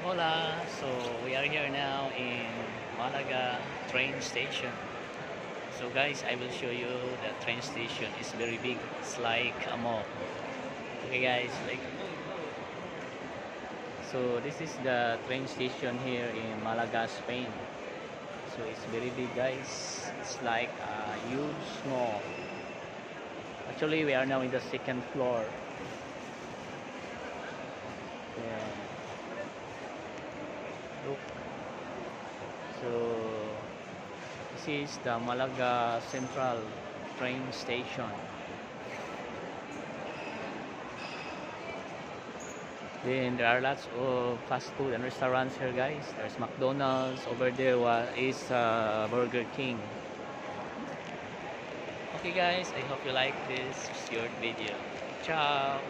Hola! So we are here now in Malaga train station. So guys, I will show you the train station is very big. It's like a mall. Okay guys, like so this is the train station here in Malaga, Spain. So it's very big guys. It's like a huge mall. Actually, we are now in the second floor. Yeah, look. So this is the Malaga Central Train Station. Then there are lots of fast food and restaurants here, guys. There's McDonald's over there. Is Burger King. Okay, guys. I hope you like this short video. Ciao.